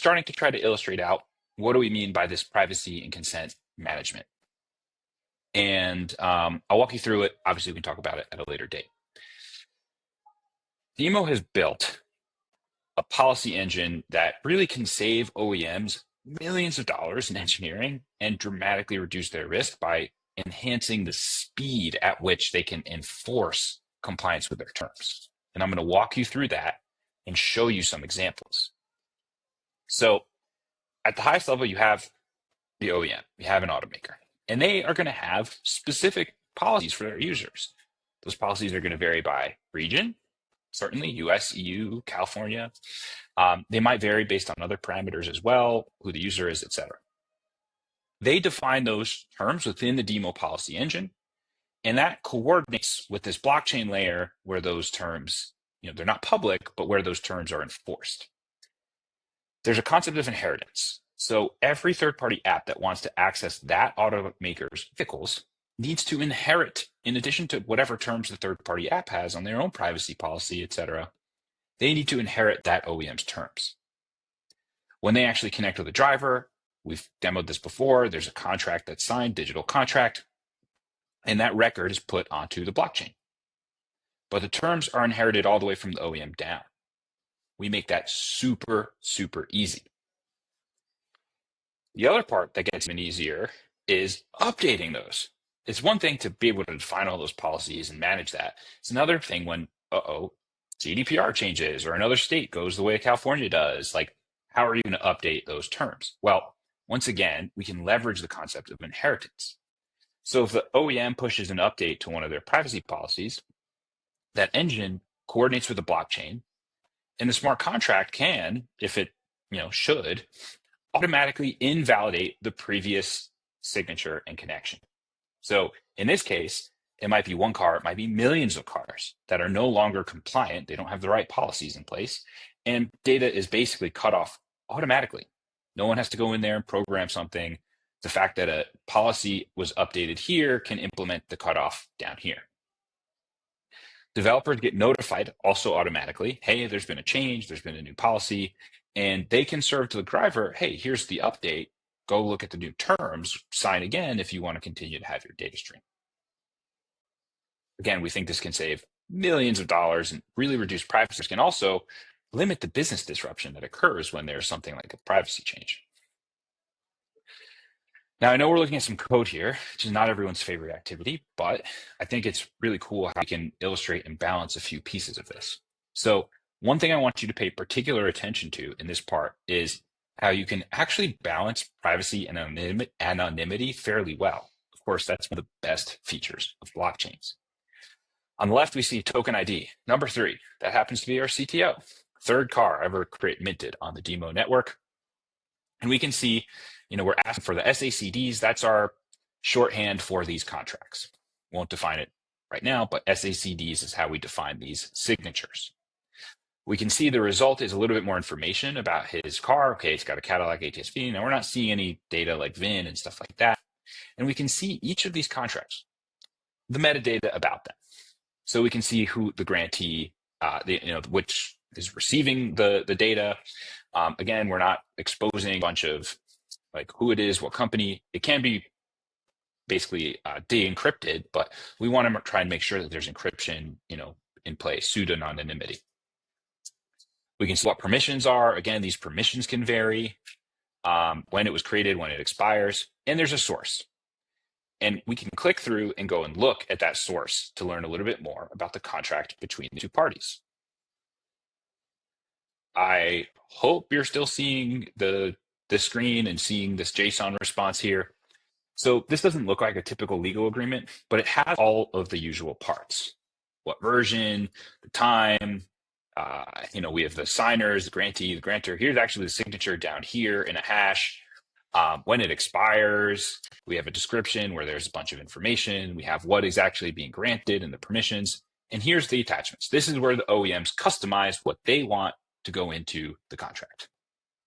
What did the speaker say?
starting to try to illustrate out what do we mean by this privacy and consent management. And I'll walk you through it. Obviously, we can talk about it at a later date. DIMO has built a policy engine that really can save OEMs millions of dollars in engineering and dramatically reduce their risk by enhancing the speed at which they can enforce compliance with their terms. And I'm going to walk you through that and show you some examples. So at the highest level, you have the OEM, you have an automaker, and they are going to have specific policies for their users. Those policies are going to vary by region, certainly US, EU, California. They might vary based on other parameters as well, who the user is, et cetera. They define those terms within the DIMO policy engine, and that coordinates with this blockchain layer where those terms, they're not public, but where those terms are enforced. There's a concept of inheritance. So every third-party app that wants to access that automaker's vehicles needs to inherit, in addition to whatever terms the third-party app has on their own privacy policy, et cetera, they need to inherit that OEM's terms. When they actually connect with a driver, we've demoed this before, there's a contract that's signed, digital contract, and that record is put onto the blockchain. But the terms are inherited all the way from the OEM down. We make that super, super easy. The other part that gets even easier is updating those. It's one thing to be able to define all those policies and manage that. It's another thing when, GDPR changes or another state goes the way California does. Like, how are you going to update those terms? Well, once again, we can leverage the concept of inheritance. So if the OEM pushes an update to one of their privacy policies, that engine coordinates with the blockchain, and the smart contract can, if it should, automatically invalidate the previous signature and connection. So in this case, it might be one car, it might be millions of cars that are no longer compliant. They don't have the right policies in place, and data is basically cut off automatically. No one has to go in there and program something. The fact that a policy was updated here can implement the cutoff down here. Developers get notified also automatically. Hey, there's been a change, there's been a new policy, and they can serve to the driver, hey, here's the update. Go look at the new terms, sign again if you want to continue to have your data stream. Again, we think this can save millions of dollars and really reduce privacy risk, and also limit the business disruption that occurs when there's something like a privacy change. Now, I know we're looking at some code here, which is not everyone's favorite activity, but I think it's really cool how we can illustrate and balance a few pieces of this. So one thing I want you to pay particular attention to in this part is how you can actually balance privacy and anonymity fairly well. Of course, that's one of the best features of blockchains. On the left, we see token ID, number 3. That happens to be our CTO, third car ever minted on the DIMO network. And we can see, we're asking for the SACDs. That's our shorthand for these contracts. Won't define it right now, but SACDs is how we define these signatures. We can see the result is a little bit more information about his car. Okay, it's got a Cadillac ATS-V. Now, we're not seeing any data like VIN and stuff like that. And we can see each of these contracts, the metadata about them. So we can see who the grantee, which is receiving the data. Again, we're not exposing a bunch of like who it is, what company. It can be basically de-encrypted, but we want to try and make sure that there's encryption, in place, pseudonymity. We can see what permissions are. Again, these permissions can vary, when it was created, when it expires, and there's a source. And we can click through and go and look at that source to learn a little bit more about the contract between the two parties. I hope you're still seeing the screen and seeing this JSON response here. So this doesn't look like a typical legal agreement, but it has all of the usual parts. What version, the time, we have the signers, the grantee, the grantor. Here's actually the signature down here in a hash. When it expires, we have a description where there's a bunch of information. We have what is actually being granted and the permissions. And here's the attachments. This is where the OEMs customize what they want to go into the contract.